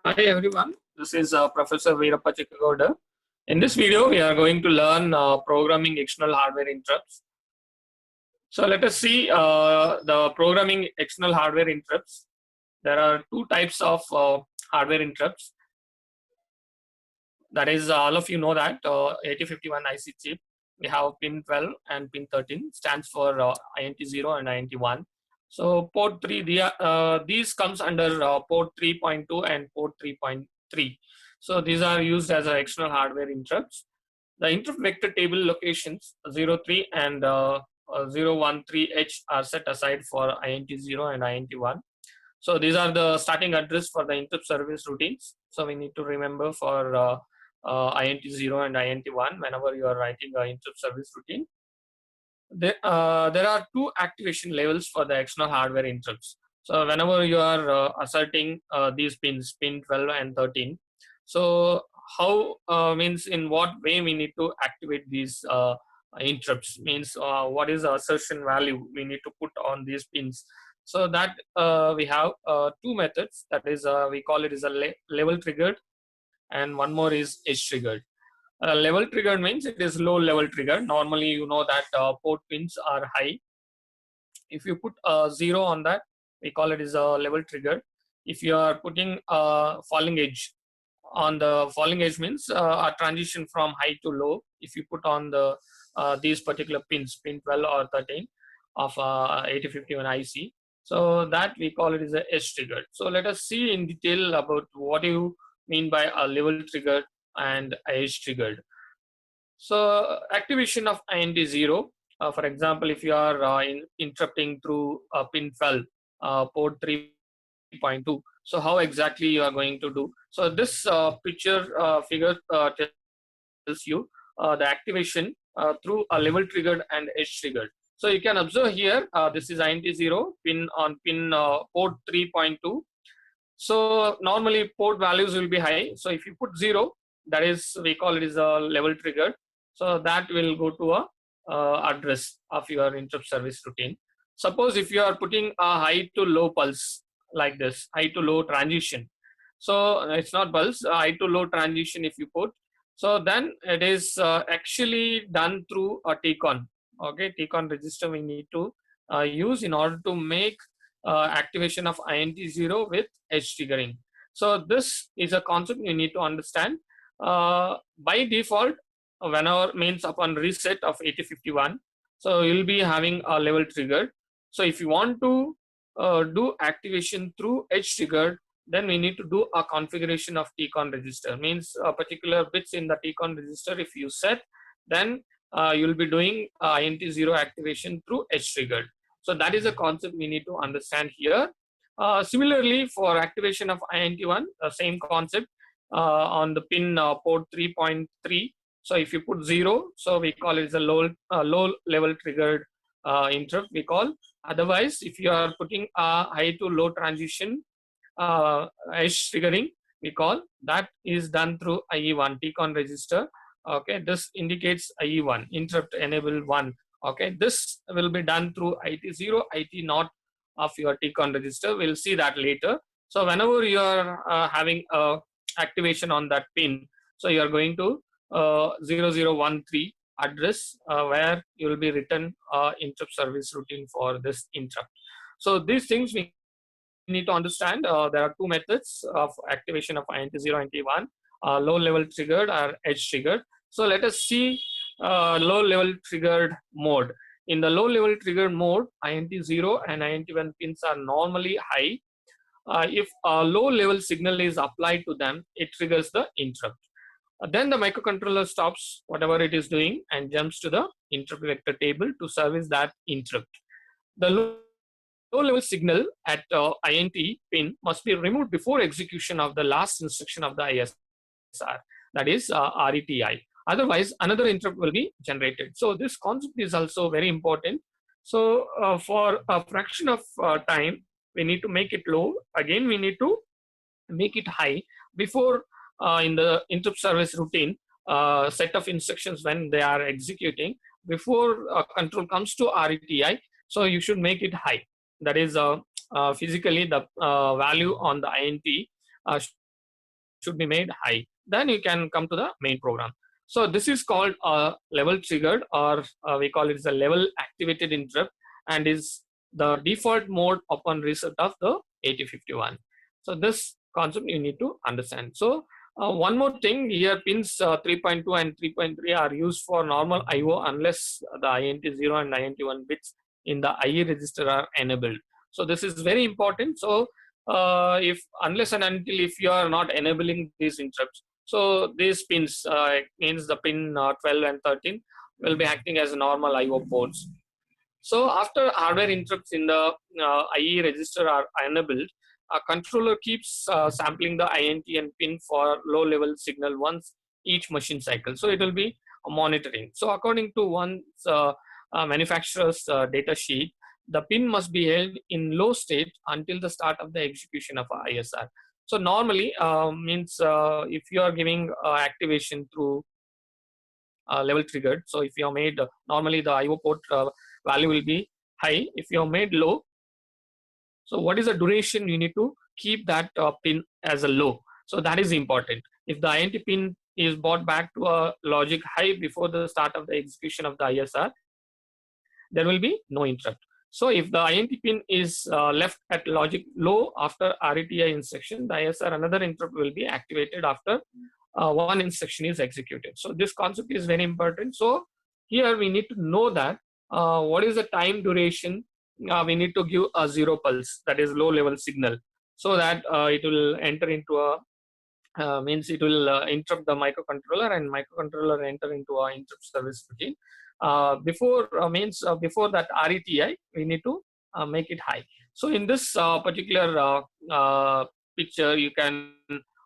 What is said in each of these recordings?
Hi everyone, this is Professor Veerappa Chikkagoudar. In this video, we are going to learn programming external hardware interrupts. So let us see the programming external hardware interrupts. There are two types of hardware interrupts. That is, all of you know that 8051 IC chip, we have pin 12 and pin 13 stands for INT0 and INT1. So port 3, these comes under port 3.2 and port 3.3. So these are used as external hardware interrupts. The interrupt vector table locations 03 and 013H are set aside for INT0 and INT1. So these are the starting address for the interrupt service routines. So we need to remember for INT0 and INT1 whenever you are writing an interrupt service routine. There are two activation levels for the external hardware interrupts. So whenever you are asserting these pins, pin 12 and 13, so how means in what way we need to activate these interrupts, means what is the assertion value we need to put on these pins. So that we have two methods, that is we call it as a level triggered, and one more is edge triggered. Level triggered means it is low level trigger. Normally, you know that port pins are high. If you put a 0 on that, we call it as a level trigger. If you are putting a falling edge, on the falling edge means a transition from high to low. If you put on the these particular pins, pin 12 or 13 of 8051 IC, so that we call it as a edge triggered. So let us see in detail about what you mean by a level triggered and edge triggered. So activation of INT0, for example, if you are interrupting through pin 12, port 3.2, so how exactly you are going to do? So this figure tells you the activation through a level triggered and edge triggered. So you can observe here, this is INT0 pin on pin port 3.2. So normally port values will be high. So if you put 0, that is, we call it as a level triggered. So that will go to a address of your interrupt service routine. Suppose if you are putting a high to low pulse like this, high to low transition. So it's not pulse, high to low transition if you put. So then it is actually done through a TCON. Okay, TCON register we need to use in order to make activation of INT0 with edge triggering. So this is a concept you need to understand. By default, whenever means upon reset of 8051, so you'll be having a level triggered. So if you want to do activation through edge triggered, then we need to do a configuration of TCON register. Means particular bits in the TCON register if you set, then you'll be doing INT0 activation through edge triggered. So that is a concept we need to understand here. Similarly, for activation of INT1, same concept on the pin port 3.3. So if you put 0, so we call it as a low level triggered interrupt we call. Otherwise, if you are putting a high to low transition edge triggering, we call that is done through IE1 TCON register. Okay, this indicates IE1 interrupt enable 1. Okay, this will be done through IT0, IT0 of your TCON register. We'll see that later. So whenever you are having a activation on that pin, so you are going to 0013 address where you will be written interrupt service routine for this interrupt. So these things we need to understand. There are two methods of activation of INT0 and INT1, low level triggered or edge triggered. So let us see low level triggered mode. In the low level triggered mode, INT0 and INT1 pins are normally high. If a low level signal is applied to them, it triggers the interrupt. Then the microcontroller stops whatever it is doing and jumps to the interrupt vector table to service that interrupt. The low level signal at INT pin must be removed before execution of the last instruction of the ISR, that is RETI. Otherwise, another interrupt will be generated. So this concept is also very important. So for a fraction of time, we need to make it low. Again, we need to make it high before in the interrupt service routine set of instructions when they are executing. Before control comes to RETI, so you should make it high. That is physically the value on the INT should be made high. Then you can come to the main program. So this is called level triggered, or we call it as a level activated interrupt, and is the default mode upon reset of the 8051. So this concept you need to understand. So one more thing here, pins 3.2 and 3.3 are used for normal IO unless the INT0 and INT1 bits in the IE register are enabled. So this is very important. So if unless and until if you are not enabling these interrupts, so these pins means the pin 12 and 13 will be acting as normal IO ports. So after hardware interrupts in the IE register are enabled, a controller keeps sampling the INT and pin for low level signal once each machine cycle. So it will be monitoring. So according to one's manufacturer's data sheet, the pin must be held in low state until the start of the execution of ISR. So normally means if you are giving activation through level triggered. So if you are made normally the IO port value will be high. If you are made low, so what is the duration you need to keep that pin as a low? So that is important. If the INT pin is brought back to a logic high before the start of the execution of the ISR, there will be no interrupt. So if the INT pin is left at logic low after RETI instruction, the ISR another interrupt will be activated after one instruction is executed. So this concept is very important. So here we need to know that what is the time duration. We need to give a zero pulse, that is low level signal, so that it will enter into a means it will interrupt the microcontroller, and microcontroller enter into a interrupt service routine. Before that RETI, we need to make it high. So in this particular picture, you can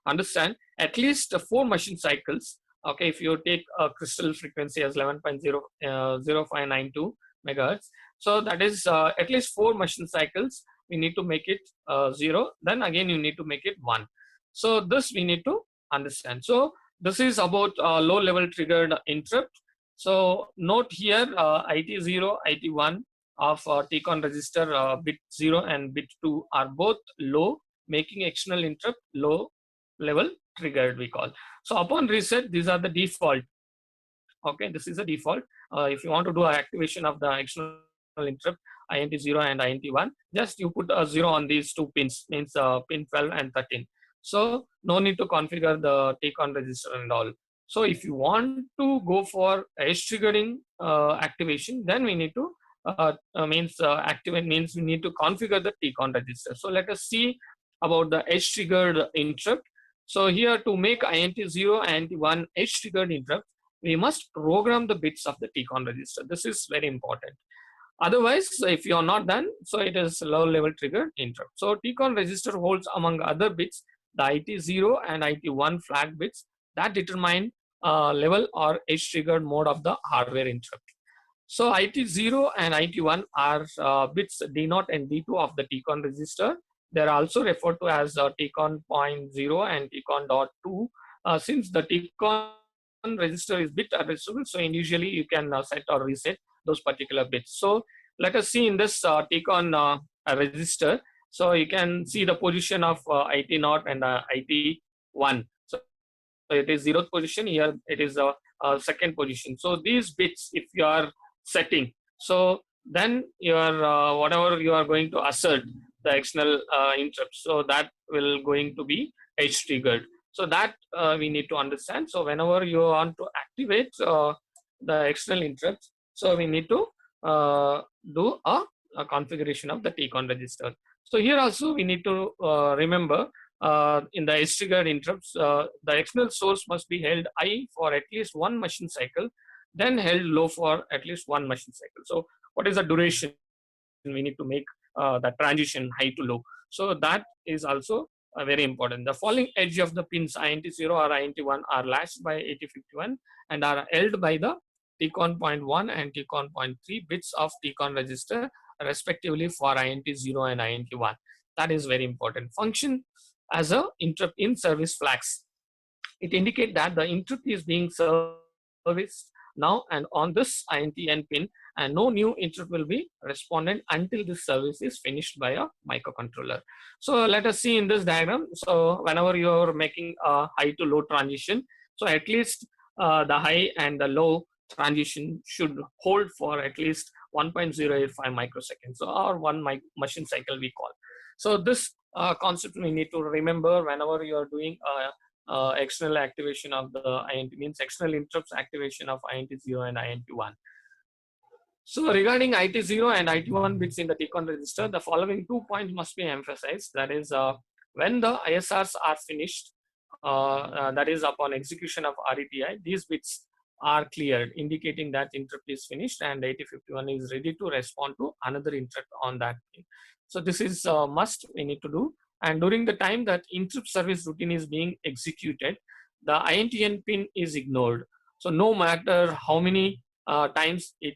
understand at least 4 machine cycles. Okay, if you take a crystal frequency as 11.0592 megahertz, so that is at least 4 machine cycles. We need to make it 0. Then again, you need to make it 1. So this we need to understand. So this is about low level triggered interrupt. So note here IT0, IT1 of TCON register bit 0 and bit 2 are both low, making external interrupt low level triggered, we call. So upon reset, these are the default. Okay, this is a default. If you want to do an activation of the external interrupt INT0 and INT1, just you put a 0 on these 2 pins, means pin 12 and 13. So no need to configure the TCON register and all. So if you want to go for edge triggering activation, then we need to activate means we need to configure the TCON register. So let us see about the edge triggered interrupt. So here, to make INT0 and INT1 edge triggered interrupt, we must program the bits of the TCON register. This is very important. Otherwise, if you are not done, so it is low level triggered interrupt. So TCON register holds, among other bits, the IT0 and IT1 flag bits that determine level or edge triggered mode of the hardware interrupt. So IT0 and IT1 are bits D0 and D2 of the TCON register. They are also referred to as TCON point 0 and TCON.2. Since the TCON register is bit addressable, so individually you can set or reset those particular bits. So let us see in this TCON register. So you can see the position of IT0 and IT1. So it is 0th position. Here it is a second position. So these bits, if you are setting, so then your whatever you are going to assert the external interrupt, so that will going to be edge triggered. So that we need to understand. So whenever you want to activate the external interrupts, so we need to do a configuration of the TCON register. So here also we need to remember in the edge triggered interrupts, the external source must be held high for at least 1 machine cycle, then held low for at least 1 machine cycle. So what is the duration? We need to make the transition high to low. So that is also very important. The falling edge of the pins INT0 or INT1 are latched by 8051 and are held by the TCON point 1 and TCON point 3 bits of TCON register respectively for INT0 and INT1. That is very important. Function as a interrupt in service flags. It indicates that the interrupt is being serviced now and on this INTN pin, and no new interrupt will be responded until this service is finished by a microcontroller. So let us see in this diagram. So whenever you're making a high to low transition, so at least the high and the low transition should hold for at least 1.085 microseconds, or one machine cycle we call. So this concept we need to remember whenever you are doing external activation of the INT, means external interrupts activation of INT0 and INT1. So regarding IT0 and IT1 bits in the TCON register, the following 2 points must be emphasized. That is, when the ISRs are finished, that is upon execution of RETI, these bits are cleared, indicating that interrupt is finished and 8051 is ready to respond to another interrupt on that pin. So this is a must we need to do. And during the time that interrupt service routine is being executed, the INTN pin is ignored. So no matter how many times it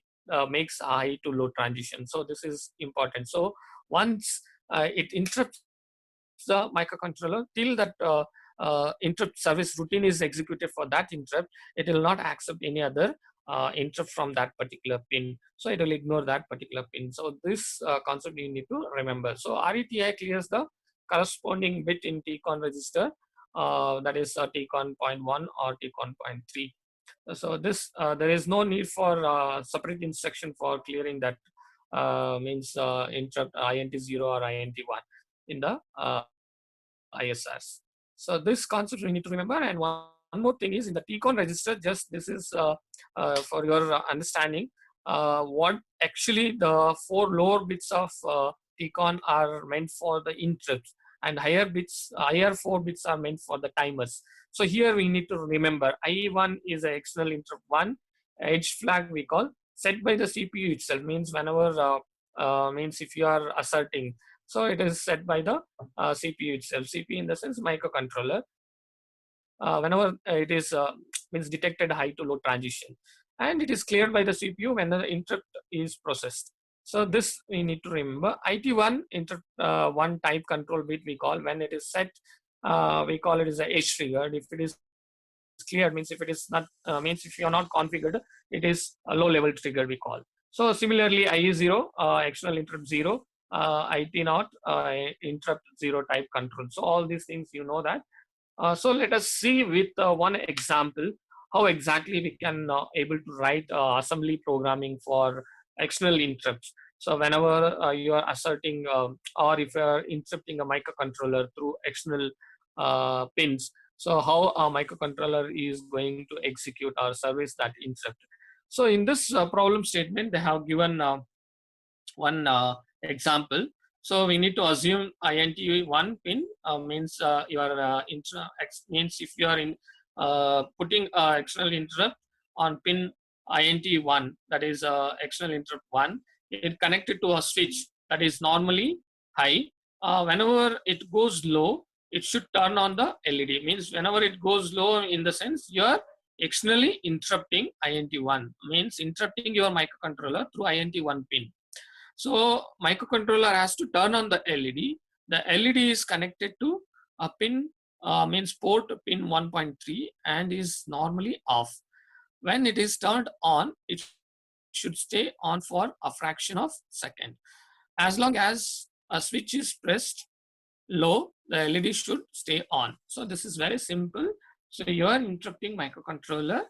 makes a high to low transition. So this is important. So once it interrupts the microcontroller till that interrupt service routine is executed for that interrupt, it will not accept any other interrupt from that particular pin. So it will ignore that particular pin. So this concept you need to remember. So RETI clears the corresponding bit in TCON register, that is TCON 0.1 or TCON 0.3. So this there is no need for separate instruction for clearing that means interrupt INT0 or INT1 in the ISRs. So this concept we need to remember. And one more thing is in the TCON register, just this is for your understanding, what actually the 4 lower bits of TCON are meant for the interrupts, and higher 4 bits are meant for the timers. So here we need to remember IE1 is an external interrupt 1 edge flag we call, set by the CPU itself, means whenever means if you are asserting, so it is set by the CPU itself. CPU in the sense microcontroller. Whenever it is means detected high to low transition, and it is cleared by the CPU when the interrupt is processed. So this we need to remember. IT1 interrupt 1 type control bit we call, when it is set, we call it as a edge triggered. If it is cleared, means if it is not means if you are not configured, it is a low level trigger we call. So similarly IE0 external interrupt 0, IT0 interrupt 0 type control. So all these things you know that. So let us see with one example how exactly we can able to write assembly programming for external interrupts. So whenever you are asserting or if you are interrupting a microcontroller through external pins, so how a microcontroller is going to execute or service that interrupt. So in this problem statement, they have given one example. So we need to assume INT1 pin means your means if you are in putting external interrupt on pin INT1, that is external interrupt 1, it connected to a switch that is normally high. Whenever it goes low, it should turn on the LED. Means whenever it goes low, in the sense you are externally interrupting INT1, means interrupting your microcontroller through INT1 pin. So microcontroller has to turn on the LED. The LED is connected to a pin, means port pin 1.3, and is normally off. When it is turned on, it should stay on for a fraction of a second. As long as a switch is pressed low, the LED should stay on. So this is very simple. So you are interrupting microcontroller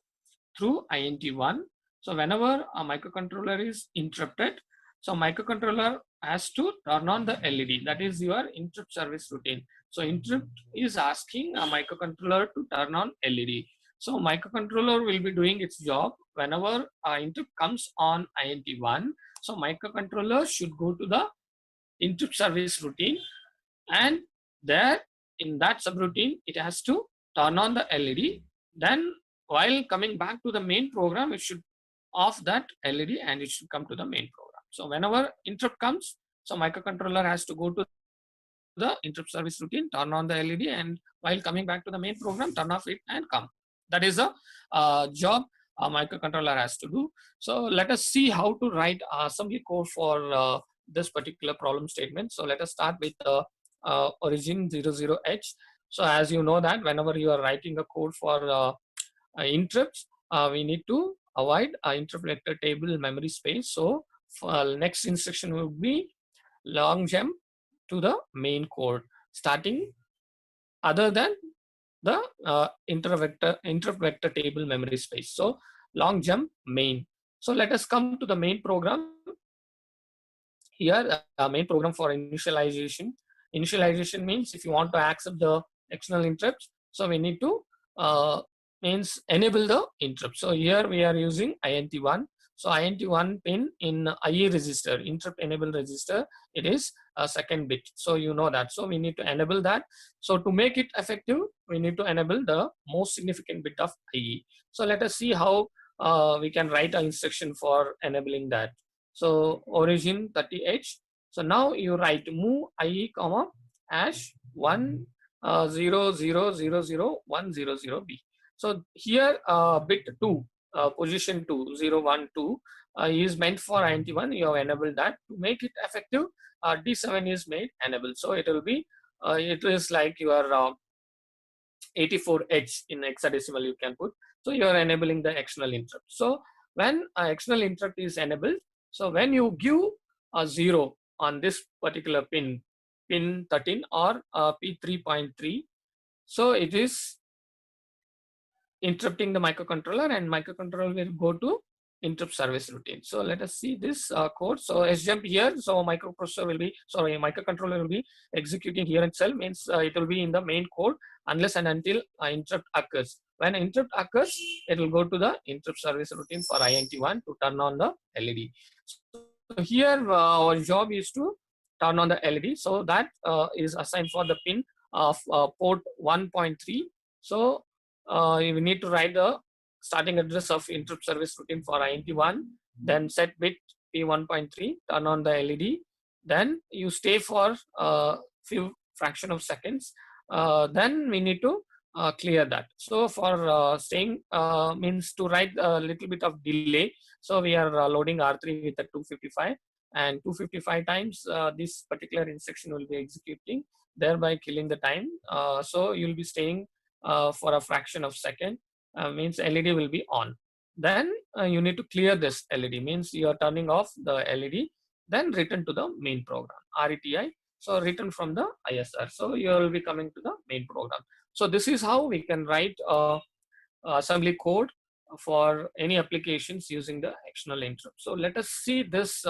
through INT1. So whenever a microcontroller is interrupted, so microcontroller has to turn on the LED. That is your interrupt service routine. So interrupt is asking a microcontroller to turn on LED. So microcontroller will be doing its job whenever interrupt comes on INT1. So microcontroller should go to the interrupt service routine, and there in that subroutine it has to turn on the LED. Then while coming back to the main program, it should off that LED and it should come to the main program. So whenever interrupt comes, so microcontroller has to go to the interrupt service routine, turn on the LED, and while coming back to the main program, turn off it and come. That is a job a microcontroller has to do. So let us see how to write assembly code for this particular problem statement. So let us start with origin 00H. So as you know that whenever you are writing a code for interrupts, we need to avoid interrupt vector table memory space. So next instruction will be long jump to the main code starting other than the interrupt vector table memory space. So long jump main. So let us come to the main program. Here main program for initialization means if you want to accept the external interrupts, so we need to uh, means enable the interrupt. So here we are using int1. So int1 pin in IE register, interrupt enable register, it is a second bit, so you know that. So we need to enable that. So to make it effective, we need to enable the most significant bit of IE. So let us see how we can write an instruction for enabling that. So origin 30h. So now you write move IE comma hash 1 0 0 0 0 1 0 0 b. So here bit 2 position 2 0 1 2 is meant for int1. You have enabled that. To make it effective, d7 is made enable. So it will be it is like your 84h in hexadecimal you can put. So you are enabling the external interrupt. So when external interrupt is enabled, so when you give a 0 on this particular pin 13 or p3.3, so it is interrupting the microcontroller, and microcontroller will go to interrupt service routine. So let us see this code. So sjump here, so microprocessor will be, sorry, microcontroller will be executing here itself, means it will be in the main code unless and until interrupt occurs. When interrupt occurs, it will go to the interrupt service routine for int1 to turn on the LED. So here our job is to turn on the LED. So that is assigned for the pin of port 1.3. So we need to write the starting address of interrupt service routine for int1, then set bit p1.3, turn on the LED, then you stay for a few fraction of seconds, then we need to clear that. So for staying means to write a little bit of delay, so we are loading R3 with a 255, and 255 times this particular instruction will be executing, thereby killing the time. So you'll be staying for a fraction of second, means LED will be on. Then you need to clear this LED, means you are turning off the LED, then return to the main program, RETI. So return from the ISR. So you will be coming to the main program. So this is how we can write assembly code for any applications using the external interrupt. So let us see this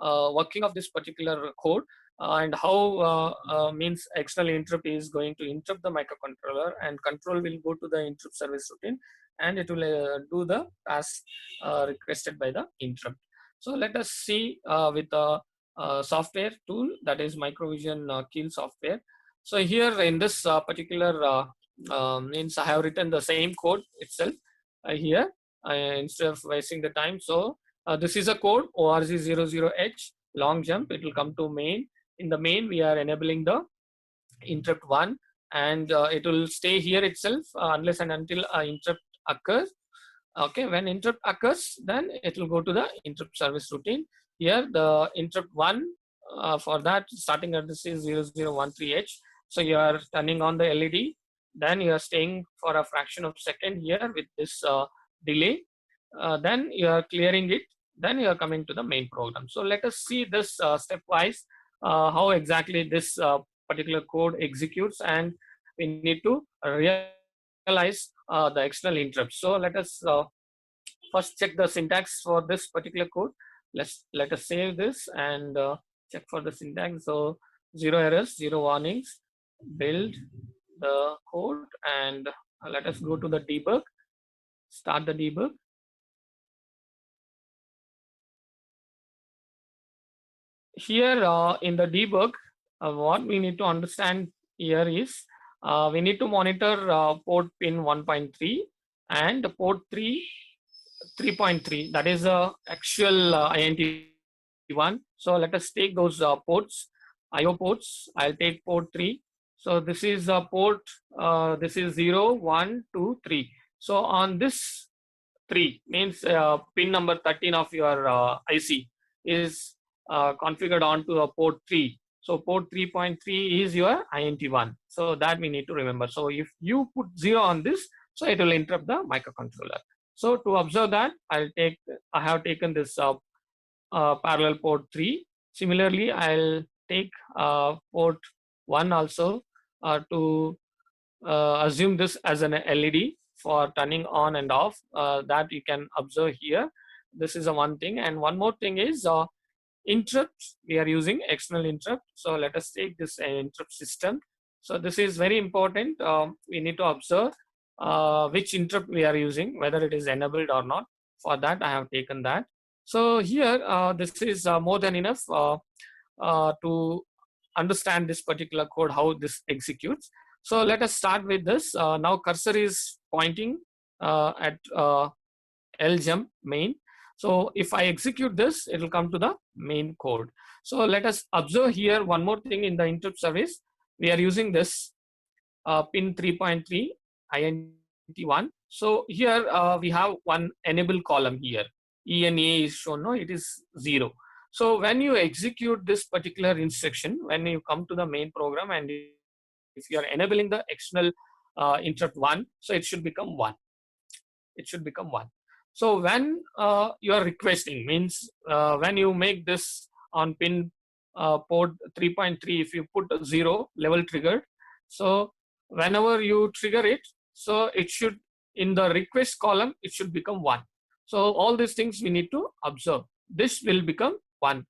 working of this particular code and how means external interrupt is going to interrupt the microcontroller, and control will go to the interrupt service routine, and it will do the task requested by the interrupt. So let us see with the software tool, that is microvision kill software. So here in this particular means I have written the same code itself here instead of wasting the time. So this is a code org00h long jump. It will come to main. In the main, we are enabling the interrupt 1, and it will stay here itself unless and until interrupt occurs. Okay, when interrupt occurs, then it will go to the interrupt service routine. Here the interrupt 1 for that starting address is 0013h. So you are turning on the LED, then you are staying for a fraction of second here with this delay, then you are clearing it, then you are coming to the main program. So let us see this stepwise how exactly this particular code executes, and we need to realize the external interrupt. So let us first check the syntax for this particular code. Let us save this and check for the syntax. So 0 errors, 0 warnings, build the code, and let us go to the debug, start the debug. Here in the debug, what we need to understand here is we need to monitor port pin 1.3 and port 3.3, that is actual INT1. So let us take those ports, IO ports. I'll take port 3. So this is a port, this is 0, 1, 2, 3. So on this 3 means pin number 13 of your IC is configured onto a port 3. So port 3.3 is your INT1. So that we need to remember. So if you put 0 on this, so it will interrupt the microcontroller. So to observe that, I have taken this parallel port 3. Similarly, I'll take port 1 also to assume this as an LED for turning on and off. That you can observe here. This is a one thing, and one more thing is interrupts. We are using external interrupt. So let us take this interrupt system. So this is very important. We need to observe which interrupt we are using, whether it is enabled or not. For that, I have taken that. So here, this is more than enough to understand this particular code, how this executes. So let us start with this. Now cursor is pointing at ljump main. So if I execute this, it will come to the main code. So let us observe here one more thing in the interrupt service. We are using this pin 3.3 INT1. So here we have one enable column here. ENA is shown, no, it is 0. So when you execute this particular instruction, when you come to the main program and if you are enabling the external interrupt 1, so it should become 1. It should become 1. So when you are requesting, means when you make this on pin port 3.3, if you put 0 level triggered, so whenever you trigger it, so it should, in the request column, it should become 1. So all these things we need to observe. This will become 1.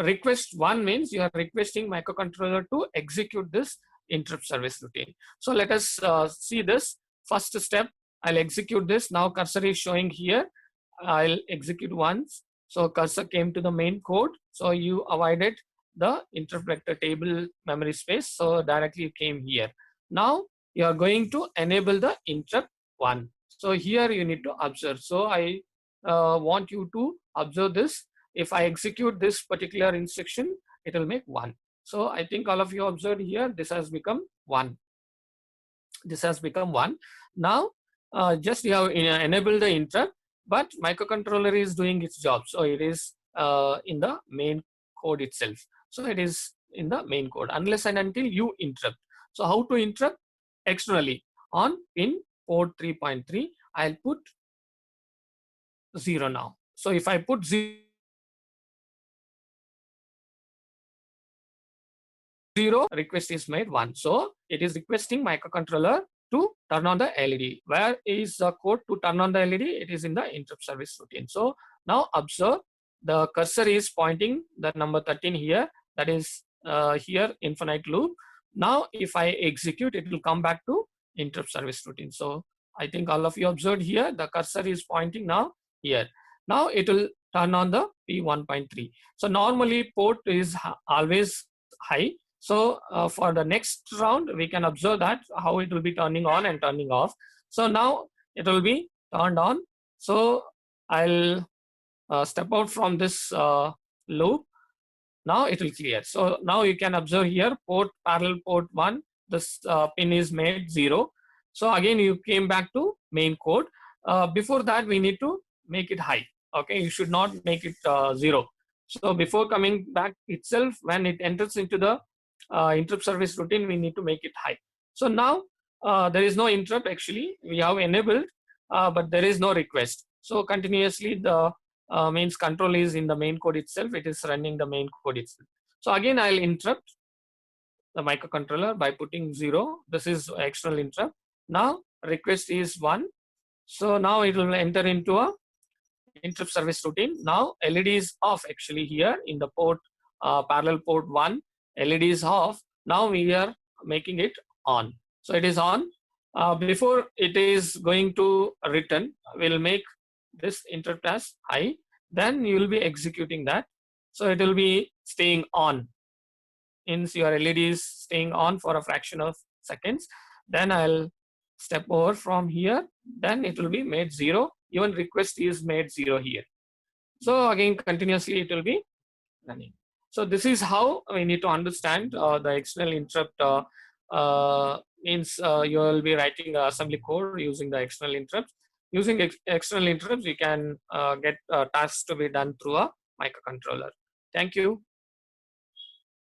Request 1 means you are requesting microcontroller to execute this interrupt service routine. So let us see this. First step, I'll execute this. Now cursor is showing here. I'll execute once. So cursor came to the main code. So you avoided the interrupt vector table memory space. So directly you came here. Now you are going to enable the interrupt 1. So here you need to observe. So I want you to observe this. If I execute this particular instruction, it will make 1. So I think all of you observed here, this has become 1. This has become 1. Now just you have enabled the interrupt, but microcontroller is doing its job. So it is in the main code itself. So it is in the main code unless and until you interrupt. So how to interrupt? Externally on pin port 3.3, I'll put 0 now. So if I put 0, request is made 1. So it is requesting microcontroller to turn on the LED. Where is the code to turn on the LED? It is in the interrupt service routine. So now observe, the cursor is pointing the number 13 here. That is here infinite loop. Now if I execute, it will come back to interrupt service routine. So I think all of you observed here, the cursor is pointing now here. Now it will turn on the P1.3. So normally port is always high. So for the next round, we can observe that how it will be turning on and turning off. So now it will be turned on. So I'll step out from this loop. Now it will clear. So now you can observe here port parallel port 1, this pin is made 0. So again you came back to main code. Before that we need to make it high. Okay, you should not make it 0. So before coming back itself, when it enters into the interrupt service routine, we need to make it high. So now there is no interrupt actually. We have enabled, but there is no request. So continuously the means control is in the main code itself. It is running the main code itself. So again, I'll interrupt the microcontroller by putting 0. This is external interrupt. Now request is 1. So now it will enter into a interrupt service routine. Now LED is off actually here in the port parallel port 1. LED is off. Now we are making it on. So it is on. Before it is going to return, we'll make this interrupt as high. Then you will be executing that. So it will be staying on. Means your LED is staying on for a fraction of seconds. Then I'll step over from here. Then it will be made 0. Even request is made 0 here. So again, continuously it will be running. So this is how we need to understand the external interrupt. Means you will be writing assembly code using the external interrupts. Using external interrupts, you can get tasks to be done through a microcontroller. Thank you.